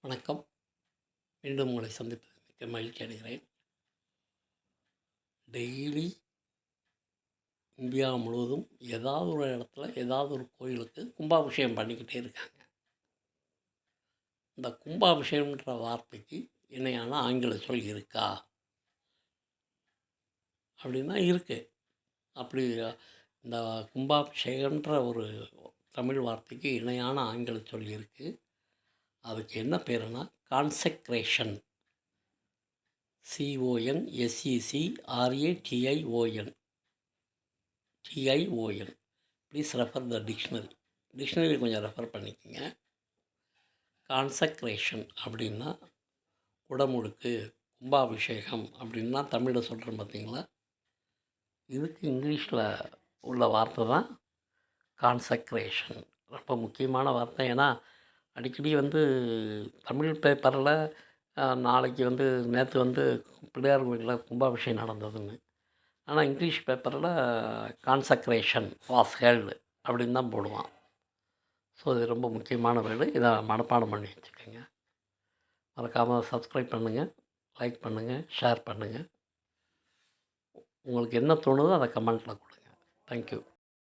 வணக்கம். மீண்டும் உங்களை சந்திப்பது மிக்க மகிழ்ச்சி அடைகிறேன். டெய்லி இந்தியா முழுவதும் ஏதாவது ஒரு இடத்துல ஏதாவது ஒரு கோயிலுக்கு கும்பாபிஷேகம் பண்ணிக்கிட்டே இருக்காங்க. இந்த கும்பாபிஷேகம்ன்ற வார்த்தைக்கு இணையான ஆங்கில சொல் இருக்கா அப்படின்னா இருக்குது. அப்படி இந்த கும்பாபிஷேகம்ன்ற ஒரு தமிழ் வார்த்தைக்கு இணையான ஆங்கில சொல் இருக்குது. அதுக்கு என்ன பேருன்னா consecration. CONSECRATION. Please refer the dictionary கொஞ்சம் ரெஃபர் பண்ணிக்கோங்க. கான்சக்ரேஷன் அப்படின்னா குடமுழுக்கு, கும்பாபிஷேகம் அப்படின்னா தமிழில் சொல்கிறேன் பார்த்தீங்களா. இதுக்கு இங்கிலீஷில் உள்ள வார்த்தை தான் கான்சக்ரேஷன். ரொம்ப முக்கியமான வார்த்தை. ஏன்னா அடிக்கடி தமிழ் பேப்பரில் நாளைக்கு நேற்று பிள்ளையார் கோயிலில் கும்பாபிஷேகம் நடந்ததுன்னு, ஆனால் இங்கிலீஷ் பேப்பரில் கான்சக்ரேஷன் வாஸ் ஹெல்டு அப்படின்னு தான் போடுவான். ஸோ இது ரொம்ப முக்கியமான வேர்டு. இதை மனப்பாடம் பண்ணி வச்சுக்கோங்க. மறக்காமல் சப்ஸ்கிரைப் பண்ணுங்கள், லைக் பண்ணுங்கள், ஷேர் பண்ணுங்கள். உங்களுக்கு என்ன தோணுதோ அதை கமெண்ட்டில் கொடுங்க. தேங்க்யூ.